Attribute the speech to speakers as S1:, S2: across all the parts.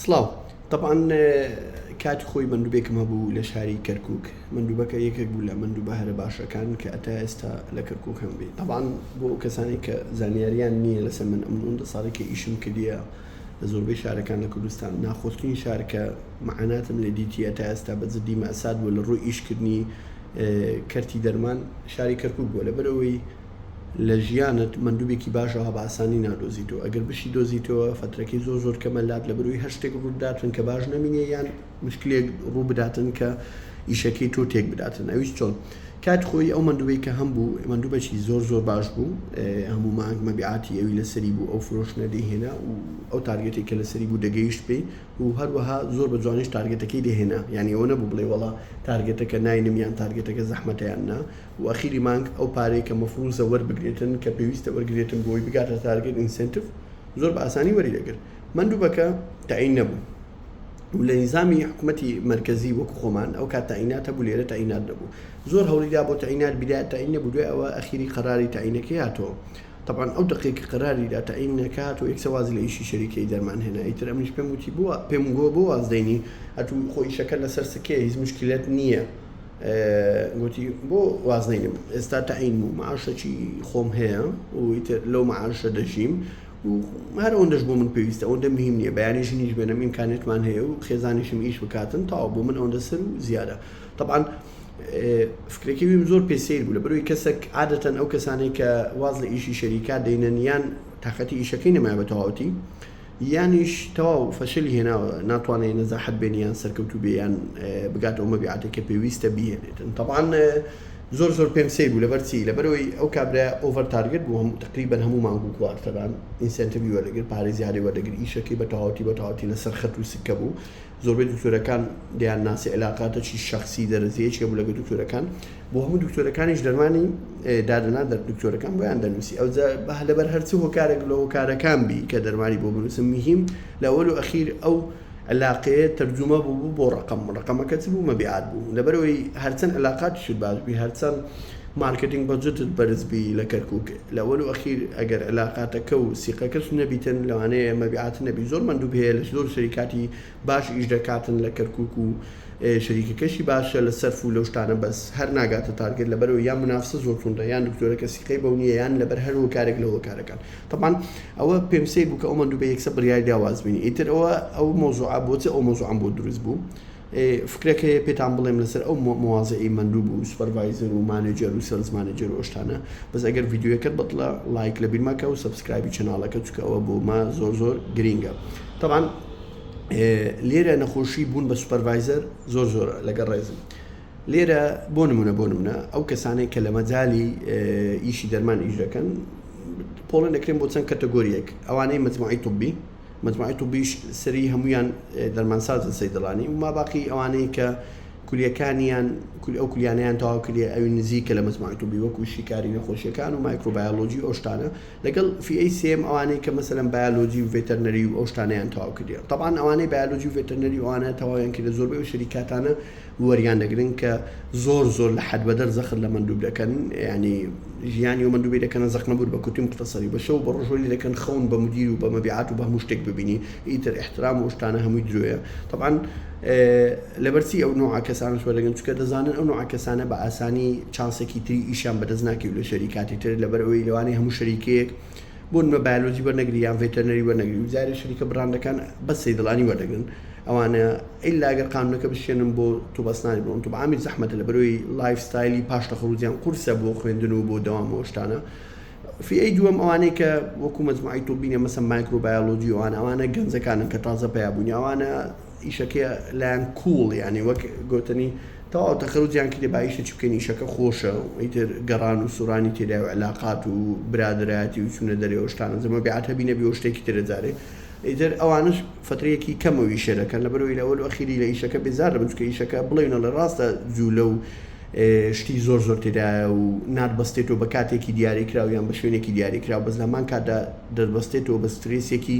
S1: سڵاو طبعاً کاتی خۆی مندوبێکم هەبوو لە شاری کەرکووک مندوبەکە یەکێک بوو لە مندوبە هەرە باشەکان کە ئەتا ئێستا لە کەرکووک هەم بێ طبعاً بۆ کەسانی کە زانیاریان نییە لەسەر من ئەمنون ساڵێکی ئیشم کردیە لە زۆربەی شارەکان لە کوردستان ناخۆشترین شارکە معناتم لە دیتی ئەتا ئێستا بە جددی مەساد بوو لە ڕووی ئیشکردنی کەرتی دەرمان شاری کەرکووک بووە لەبەرەوەی لە ژیانت مندوبێکی باشەوە بە ئاسانی نادۆزیتەوە ئەگەر بشی دۆزیتەوە فترەکەی زۆر کەمە لات لە بەروی هەر شتێک ڕووداتن کە باش نەمینێ یان مشکلێک ڕوو بداتن کە ئیشەکەی تۆ تێک بداتن ئەویش چۆن کات خۆی ئەو مندوبەی کە هەم بوو مندوبەکی زۆر باش بوو هەموو مانگ مەبیعاتی ئەوی لەسەری بوو ئەو فرۆشتنە دەیهێنا و ئەو تارگێتی کە لەسەری بوو دەگەیشت پێی و هەروەها زۆر بە جوانیش تارگێتەکەی دەهێنا یعنی ئەوە نەبوو بڵێ وەڵا تارگێتەکە ناینم یان تارگێتەکە زەحمەتیان نا و ئەخیری مانگ ئەو پارەی کە مەفروزە وەربگرێتن کە پێویستە وەرگێتن بۆی بگاتە تارگێت ئینسنتیڤ زۆر بە ئاسانی وەریدەگرت مندوبەکە تەعین نەبوو و لە نظامی حکوومەتی مرکزی وەکو خۆمان ئەو کات تەعینات هەبوو لێرە تەعینات نەبوو زۆر هەوڵیدا بۆ تەعینات بدایەت تەعین نەبوو دوای ئەوە ئەخیری قەراری تەعینەکەی هاتەوە طبعاً ئەو دقیقی قەراریدا تەعین نەکات و یەکسەوازی لە ئیشی شەریکەی دەرمان هێنا ئیتر ئەمنیش پێم وتی پێم گووە بۆ وازدەینی هەتوو خۆ ئیشەکە لەسەر سکەیە هیچ مشکلات نییە گوتی بۆ وازنینم ئێستا تەعین بوو معاشەکی خۆم هەیە و ئیتر لەو معاشە دەژیم و هەر ئەوەندەش بۆ من پێویستە ئەوەندە مهم نییە بەیانیش نیش بێنم ئیمکانێتمان هەیە و خێزانیشم ئیش بکاتن تاوا بۆ من ئەوەندە سەر و زیادە طبعاً فکرێکی ویم زۆر پێسەیر بوو لەبەرەوەی کەسێک عادەتەن ئەو کەسانەی کە واز لە ئیشی شەریکات دەینەن یان تاقەتی ئیشەکەی نەمایە بە تەواوەتی یانیش تەواو فەشلی هێناوە ناتوانێت نەزاحەت بێنی یان سەرکەوتوو بێ یان بگاتەوە مەبیعاتێکە پێویستە بهێنێتن طبعاً زۆر پێم سەیر بوو لەبەرچی لەبەرەوەی ئەو کابرا ئۆڤەر تارگێت بوو تقریبا هەموو مانگ و کوارتەران ئینسنتیڤی وەرەگرت پارەی زیادی وەرەگرت ئیشەکەی بە تەواوەتی لەسەر خەت و سکە بوو زۆربەی دکتۆرەکان دەیان ناسی علاقاتێکی شخصی دەرەزەیەکی بوو لەگەڵ دکتۆرەکان بۆ هەموو دکتۆرەکانیش دەرمانی دادەنا دکتۆرەکان بۆیان دەنووسی ئەو لەبەر هەرچی هۆکارێک لە هۆکارەکان بی کە دەرمانی بۆ بنووسم مهم لە ئەوەل و ئەخیر ئەو علاقەیە تەرجمە بوو بۆ ڕقمەکە چ بوو مەبیعات بوو لەبەرەوەی هەرچەند علاقاتی شت باش بی هەرچەند مارکتینگ بەجێتت بەرزبی لە کەرکووک لە ئەوەل و ئەخیر ئەگەر علاقاتەکە و سیقەکەش نەبیتن لەوانەیە مەبیعات نەبی زۆر مندوب هەیە لە زۆر شەریکاتی باش ئیش دەکاتن لە کەرکووک و شەریکەکەشی باشە لە سەرف و لەو شتانە بەس هەر ناگاتە تارگێت لەبەرەوەی یان منافسە زۆر توندە یان دکتۆرەکە سیقەی بەو نییە یان لەبەر هەر هۆکارێک لە هۆکارەکان طبعاً ئەوە پێم سەیر بوو کە ئەو مندوبە یەکسەر بڕیاری داواز بینی ئیتر ئەو مۆزوعە بۆچە ئەو مۆزوعم بۆ دروست بوو فکرەکە پێتان بڵێم لەسەر ئەو مواازەی مندوب و سوپەرڤایزەر و مانێجەر و سێلز مانێجەر و ئەوشتانە بەس ئەگەر ڤیدیۆیەکەت بەدڵە لایک لە بیر مەکە و سەبسکرایبی چەناڵەکە چونکە ئەوە بۆ ما زۆر گرینگە طبعاً لێرە نەخۆشی بوون بە سوپەرڤایزەر زۆر لەگەڵ ڕێزم لێرە بۆ نمونە ئەو کەسانێک کە لە مەجالی ئیشی دەرمان ئیش دەکەن پۆڵێن دەکرێن بۆ چەند کەتەگۆریەک ئەوانەی مجموعەی طبی مجموعەی طبیش سەری هەمویان دەرمانسازن سەیدڵانی و ماباقی ئەوانەی کە کولیەکانیان ئەو کولیانیان تەواو کردێ ئەوی نزیکە لە مجموعەی طبی وەکو شیکاری نەخۆشیەکان و مایکرۆبایۆلۆجی ئەو شتانە لەگەڵ FA-CM ئەوانەی کە مەسەلەن بایۆلۆجی و ڤێتەرنەری و ئەو شتانەیان تەواو کردێ طبعاً ئەوانەی بایۆلۆجی و ڤێتەرنەری ئەوانە تەواویان کردە زۆربەی و شەریکاتانە وەریان دەگرن کە زۆر لە حەد بەدەر زەخر لە مندوب دەکەن ینی ژیانی و مندوبی دەکەنە زەخ نەبوو بە کوتی مختصری بە شەو بە ڕۆژۆلی دەکەن خەون بە مدیر و بە مەبیعات و بە هەموو شتێک ببینی ئیتر احترام و شتانە هەمووی درۆیە طبعاً لەبەرچی ئەو نوع کەسانش وەرەگرن چونکە دەزانن ئەو نوع کەسانە بە ئاسانی چانسێکی تری ئیشان بەدەست ناکەوێت لە شەریکاتی تر لەبەرەوەی لەوانەیە هەموو شەریکەیەک بۆن بە بایۆلۆجی وەرنەگری یان ڤێتەرنەری وەرنەگری و جارێ شەریکە بڕاندەکان بەس سەیدڵانی وەردەگرن ئەوانە ئیلا ئەگەر قانونەکە بشێنن بۆ تووبەستانی بڕۆن تو بەعامی زەحمەتە لەبەرەوەی لایف ستایلی پاش تەخەڕوجیان قورسە بۆ خوێندن و بۆ دەوامەوە شتانە فی دووەم ئەوانەی کە وەکو مەجموعەی طبینە مەسەن مایکرۆبایۆلۆجی ئەوانە گەنجەکانن کە تازە پەیابوونی ئەوانە ئیشەکە لایەن کوڵ ینی وەک گوتنی تەواو تەخەڕوجیان کردێ با ئیشە چ بکەین ئیشەکە خۆشە ئیتر گەڕان و سوڕانی تێدا و علاقات و برادرایەتی و چوونە دەرێەوە شتانە زەمە بێعات هەبی نەبی و شتێکی ترە جارێ ئیتر ئەوانش فترەیەکی کەمەوی شێرەکەن لەبەرەوەی لەوەل ئەخیری لە ئیشەکە بێزارە بچکە ئیشەکە بڵێنە لە ڕاستە جوولە و شتی زۆر تێدایە و نادبەستێتەوە بە کاتێکی دیاریکراو یان بە شوێنێکی دیاریکراو بەس لەمان کاتدا دەربەستێتەوە بە سترێسێکی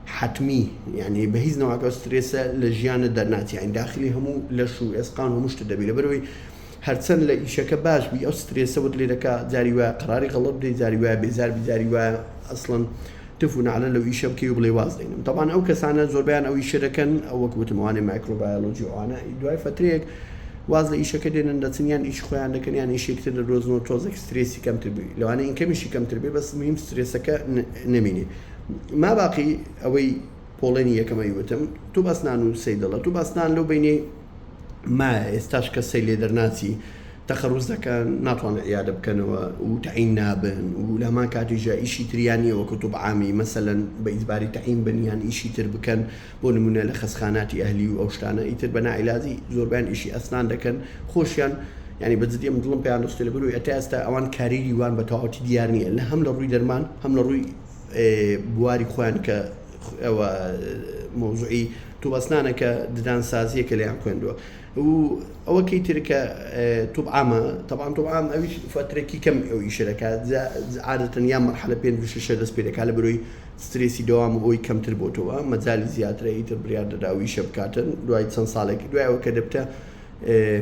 S1: حتمی یعنی بە هیچ نەوەکە سترێسە لە ژیانە دەرناتی ئەین داخلی هەموو لەش و ئێسقان و هەموو شتە دەبێت لەبەرەوەی هەرچەند لە ئیشەکە باش بی ئەو سترێسەوت لێ دەکات جاری وایە قەراری غەڵەت بدەیت جاری وایە بێزار بی جاری وایە ئەسڵەن تفون على لو إيش بكي وبلي وازدين طبعا أو كسانا زوربان أو يشركن أو وقت مواني مايكروبيولوجي وأنا دواي فتريك واز إيش كده ندتنيان إيش خوي عندك يعني إيش يكتر الروز نوتوزك ستريسي كم تربي لو أنا إن كم إيش كم تربي بس مهم ستريسك نميني ما باقي أوي بولينيا كما يوتم تو بسنانو سيدلا تو بسنان لو بيني ما استاشك السيلي درناتي تخرج كان ناطوان عيادة بكنوا وتعيين نابن ولما كانت جاء إشي ترياني وكتب عامي مثلا بإجباري تعيين بنيان إشي تربكن بون لخص خاناتي أهلي وأوشتانا يتر بنا علاجي زوربان إشي أسنان دكن خوشيان يعني بدي أمضلهم بيان استلبرو يتأستا أوان كاريري وان بتاعتي ديارني اللي هم لروي درمان هم لروي بواري خوان ك أو موضوعي تو أسنانه كدان سازية كلي عم كندوا أو كي ترك توب عامة طبعا توب عام أويش فترة كي كم أو شركات عادة يام مرحلة بين في الشركة سبيرك على بروي ستريسي دوام أو كم تربوتوا ما زال زيادة يتر بريادة داوي شبكاتن دواي تنصالك دواي أو كدبته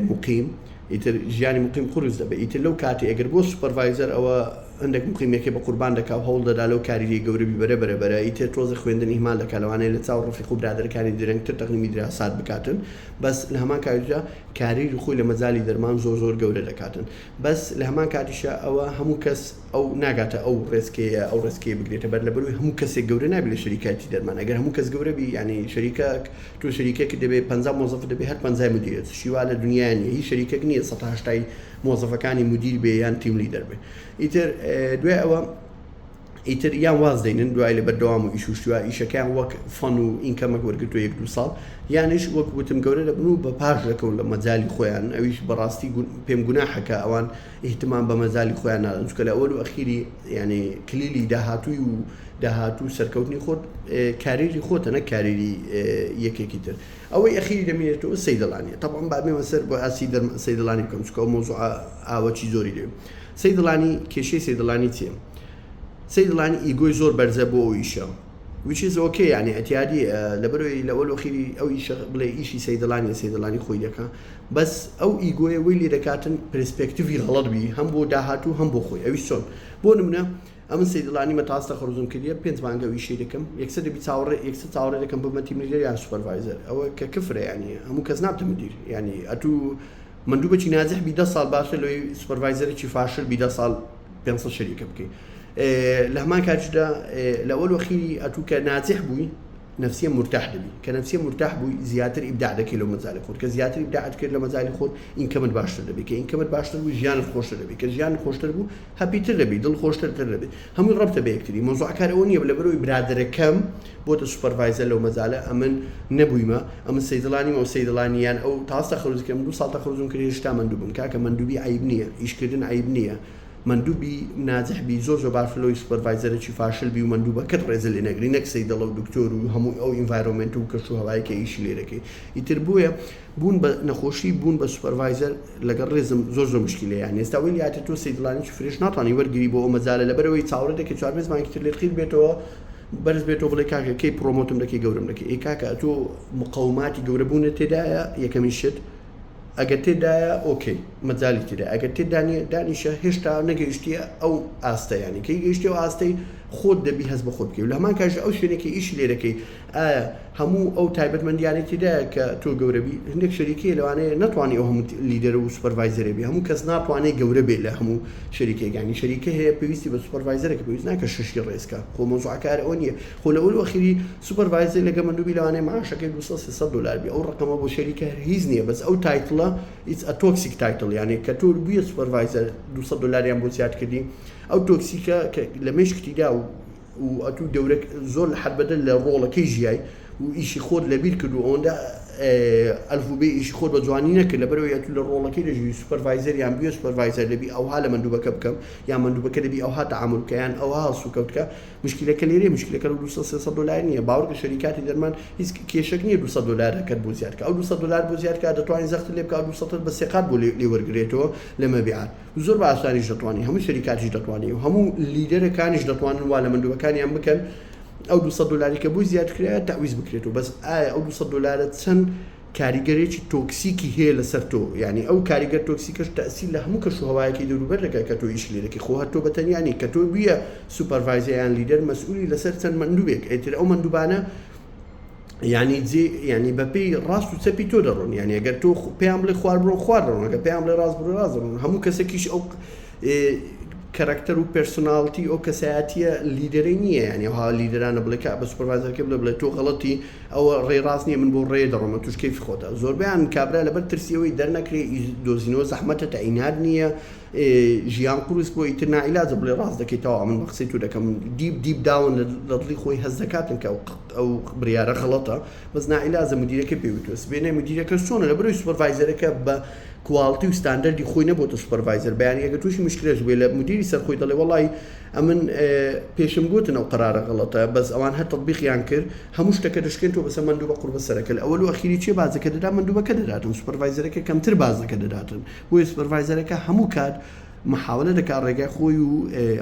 S1: مقيم يتر جاني مقيم خرز ده يتر لو كاتي أجر بوس سوبرفايزر أو عندك مقيم يكيب قربان دك أو هولد دالو كاري جوري برا يتر توزخ خويندن إهمال دك لو أنا لتصور في خوب دادر كاري درنك ترتقني دراسات بكاتن بس لهما كارجا كاري خوي لمزالي درمان زور جوري دكاتن بس لهما كاريشا أو هموكس أو ناقته أو ريسكي بقدر تبرد لبروي هموكس جوري نابل الشركات درمان أجر هموكس جوري بي يعني شركة تو شركة كده ببنزا موظف ده بهر بنزا مدير شو على الدنيا يعني هي شركة كنية سطح تاي موظف كاني مدير بيان تيم ليدر به يتر دواء أو يتر يان وازدين دواء اللي بدوام ويشوش دواء إيش كان وق فنو إن كم ورقته يقدر صار يعني إيش وق بتمجوري لبنو ببارج لكون لما زالي خوان أو إيش براستي بيم جناحك أوان اهتمام بمزالي خوان على نسكال أول وأخيري يعني كليلي دهاتو سركوتني خود كاريري خود أنا كاريري يكي كتير أول أخيري دمينته الصيدلانية طبعا بعد ما صار بأسيد الصيدلاني كم سكوا موضوع أو شيء زوري ده صيدلاني كشيء صيدلاني تيم صيدلاني يجوي زور برزبو ويشا which is okay يعني اعتيادي لبروي لأول أخيري أو إيش بلا إيشي صيدلاني خوي دكا بس أو يجوي ويلي دكاتن برسبكتيفي غلط بيه هم بو دهاتو هم بو خوي أويش شون بونمنا أمن صيدلاني متعاصر خرجون كلية بينز بانجا ويشي دكم يكسر بيتصور دكم بمتي مدير يعني سوبرفايزر أو ككفرة يعني هم كزنابت مدير يعني أتو مندوبة شي نازح بيدا صال باشا لو سوبرفايزر شي فاشل بيدا صال بينصل شركة بكي لهما كاجدا لأول وخيري أتو كنازح بوي نفسيا مرتاح دبي كنفسيا مرتاح بوي زيادة إبداع دك لو مزال خود كزيادة إبداع دك لو مزال خود إن كمل باشتر دبي كإن كمل باشتر بوي جيان خوشتر دبي كجيان خوشتر بو هابي تربي دل خوشتر تربي هم الربط بيكتري موضوع كارونية بلا برو برادر كم بوت السوبرفايزر لو مزال أمن نبوي ما أمن صيدلاني أو صيدلانيان أو تعصت خروج كم دو صالت خروجون كريش تامن دوبن كاك مندوبي عيبنية إيش كردن عيبنية مندوبي نازح بي زوج بعرفلو سوبرفايزر شي فاشل بي ومندوبه كترزل لنقري نك سيد الله دكتور وهم او انفايرمنت وكشو هواي كيش ليركي يتربويا بون نخوشي بون بسوبرفايزر لقرزم زوج مشكله يعني استوي لي اتو سيدلاني فريش ناطاني ورغري بو مزال لبروي تصاورده كي بس ما كتير لخيل بيتو برز بيتو بلكاك كي بروموتم دكي غورم دكي اي كاكا تو مقاوماتي غوربون تدايا يكمشت أجت تدايا أوكي مزالي تدايا أجت داني شهشتا نجيشتيا أو آستا يعني كي جيشتي أو آستي خود دبي هز بخود كي ولا ما كاش أو شيء نكى إيش اللي ركي همو أو تايبت من يعني تدايا كتو جوربي هندك شركة لو أنا نطواني أو هم ليدر وسوبرفايزر بي همو كسنا طواني جوربي لا همو شركة يعني شركة هي بيوستي بسوبرفايزر كبيوزنا كششي الرئيسكا هو موضوع كارونية هو لأول وأخيري سوبرفايزر اللي قمنا دوبي لو أنا معاه شكل بوصل $6 بي أو رقم أبو شركة هيزنية بس أو تايتل it's a toxic title يعني كتور بيه سوبرفايزر $200 يعني بوزيات كدي أو توكسيكا لمش كتير وأتو دورك زول حد بدل الرولة كيجي وإيش يخود لبير كدو عنده ألف بي إيش يخود بزوانينه كله برو يأتو الرولة كده جو سوبرفايزر يعني بيه سوبرفايزر لبي أو حاله مندوبة كم يعني مندوبة كده بي أو ها تعامل كيان أو ها سوكوت كا مشكلة كليري مشكلة كلو $200 نية باور كشركات درمان هيس كيشك نية $200 كتبو زيادة كا أو $200 بوزيادة كا دتواني زخت اللي بكا $200 بس يقاد بولي ورقريتو لما بيعات وزور بعثاني جدواني هم شركات جدواني وهم الليدر كان جدواني ولا مندوبة كان يمكن أو $200 كبوي زيادة كريا تعويض بكريتو بس أو $200 تسن کاریگەرێکی تۆکسیکی هەیە لەسەر تۆ یعنی ئەو کاریگەر تۆکسیکەش تەسیل لە هەموو کەشوهەوایەکی دەوروبەر دەکات کە تۆ ئیش لێ دەکەی خۆ هەر تۆ بەتەنیانی کە تۆ بیە سوپەرڤایزەر لیدەر مەسئولی لەسەر چەند مندوبێک ئیتر ئەو مندوبانە يعني بەپێی ڕاست و چەپی تۆ دەڕۆن یعنی ئەگەر تۆ پێیان بڵێ خوار بڕۆن خوار دەڕۆن ئەگەر پێیان بڵێ ڕاست بڕۆ ڕاست دەڕۆن هەموو کەسێکیش ئەو کەرەکتەر و پێرسۆناڵیتی ئەو کەسایەتیە لیدەرەی نییە یعنی ئەوها لیدەرانە بڵێ بە سوپەرڤایزەرەکە بڵێ تۆ غەڵەتی ئەوە ڕێڕاست نییە من بۆ ڕێ دەڕۆمە توش کەیفی خۆتە زۆربیان کابرا لەبەر ترسیەوەی دەرنەکرێ دۆزینەوە زەحمەتە تەعینات نییە ژیان قورس بۆ ئیتر نائیلاجە بڵێ ڕاست دەکەیتەوە من بە قسەی تۆ دەکەم دیپ داون لە دڵی خۆی هەست دەکاتن کە ئەو بڕیارە غەڵەتە بەس نائیلاجە مدیرەکە پێوتوە سبێنێ مدیرەکە چۆنە لەبەرەوەی سوپەرڤایزەرەکە بە کوالتی و ستاندەردی خۆی نەبووتە سوپەرڤایزەر بەیانی ئەگەر تووشی مشکلێش بێ لە مدیری سەرخۆی دەڵێ وەڵی ئەمن پێشم گوتن ئەو قرارە غەڵەتە بەس ئەوان هەر تەطبیقیان کرد هەموو شتەکە دەشکێنەوە بەسەر مندوبە قوربە سەرەکە لە ئەوەل و ئەخیری چێ بازەکە دەدا مندوبەکە دەداتن سوپەرڤایزەرەکە کەمتر بازەکە دەداتن بۆیە سوپەرڤایزەرەکە هەموو کات محاولە دەکات ڕێگای خۆی و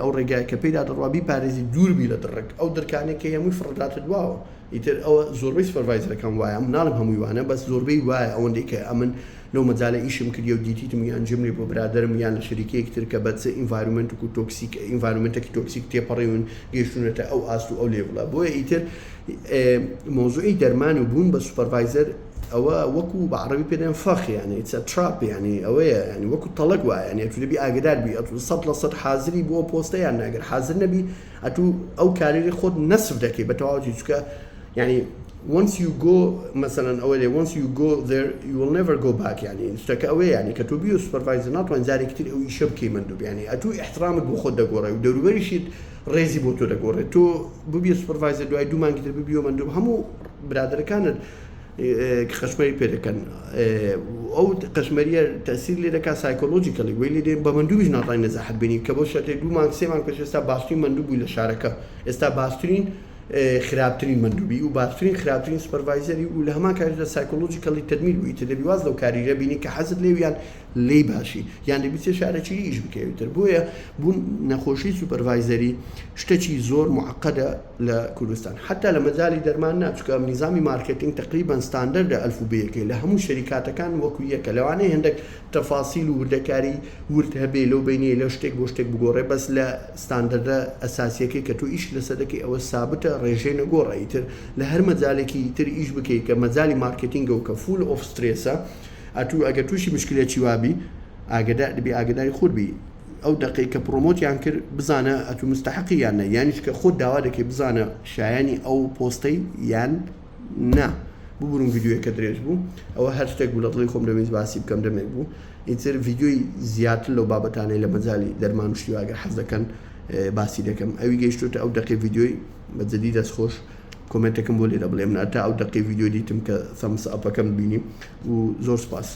S1: ئەو ڕێگای کە پێدا دەڕوا بیپارێزی دووربی لە دڕک ئەو دەرکانێکە هەمووی فڕداتە دواوە ئیتر ئەوە زۆربەی سوپەرڤایزەرەکەم وایە من ناڵم هەمووی وانە بەس زۆربەی وایە ئەوەندەی کە ئەمن لەو مەجالە ئیشم کردی و دیتیتم یان جملی بۆ برادرم یان لە شەریکەیەک تر کە بەچ ئینڤایرۆمنتێک و تۆکسیک ئینڤایرۆمنتێکی تۆکسیک تێپەڕێون گەیشتونەتە ئەو ئاست و ئەو لێڤڵە بۆیە ئیتر مۆزوعی دەرمانی بوون بە سوپەرڤایزەر ئەوە وەکو بە عەرەبی پێدەن فەخ یعنی ئیتس ئە تراپ یعنی ئەوەیە یعنی وەکو تەڵەک وایە یعنی ئەتوو دەبی ئاگدار بی ئەتوو 100% حازری بۆ پۆستەیان ناگەر حازر نەبی ئەتوو ئەو کارێری خۆت نەسف دەکەی بە تەواوی چکە یعنی once you go مثلا أولي once you go there you will never go back يعني استك أوي يعني كتوبيو سوبرفايزر نات وين زاري كتير أو يشب كي مندوب يعني أتو احترامك بخود دقورة ودورو بريشيت ريزي بوتو دقورة تو ببيو سوبرفايزر دو أيدو مان كتير ببيو مندوب همو برادر كان قشمري بيركن أو قشمرية تأثير لك سايكولوجيكالي ويلي دين بمندوبش ناطين نزاحت بيني كبوشة دو مان سيمان كش استباسترين مندوب ولا شاركة استباسترين خراپترین مندوبی و باشترین خراپترین سوپەرڤایزەری و لە هەمان کاتدا سایکۆلۆجیکەلی تەدمیر بووی تر دەبی واز لەو کاریگە بینی کە حەزت لێویان لێی باشی یان دەبی چێ شارەکی ئیش بکەویتر بۆیە بوون نەخۆشی سوپەرڤایزەری شتێکی زۆر معقەدە لە کوردستان حتا لە مەجالی دەرمان ناچکە نیزامی مارکتینگ تقریبا ستاندەردە ئەلفوبەیەکەی لە هەموو شەریکاتەکان وەکو یەکە لەوانەیە هەندێک تەفاسیل و وردەکاری ورد هەبێ لەو بینی لە شتێک بۆ شتێک بگۆڕێ بەس لە ستاندەردە ئەساسیەکەی کە تۆ ئیش لەسەر دەکەی ئەوە سابتە ڕێژەی نەگۆڕە ئیتر لە هەر مەجالێکی تر ئیش بکەی کە مەجالی مارکتینگە و کە فول ئۆف سترێسە ئەتوو ئەگەر تووشی مشکلێکی وابی ئاگدار دەبی ئاگداری خۆت بی ئەو دقەی کە پرۆمۆتیان کرد بزانە ئەتوو مستحقی یان نە یانیش کە خۆت داوا دەکەی بزانە شایانی ئەو پۆستەی یان نا ببوورم ڤیدیۆیەکە درێژ بوو ئەوە هەر شتێک بوو لە دڵی خۆم دەمەوێت باسی بکەم دەمێک بوو ئیتر ڤیدیۆی زیاتر لەو بابەتانەی لە مەجالی دەرمان شتی ئەگەر حەز دەکەن باسی دەکەم ئەوی گەیشتوتە ئەو دقەی ڤیدیۆی بەجددی دەستخۆش کۆمنتێکم بۆ لێ دەبڵێ من ئەتا ئەو دقەی ڤیدیۆ دیتم کە سەمس ئەپەکەم بینی و زۆر سپاس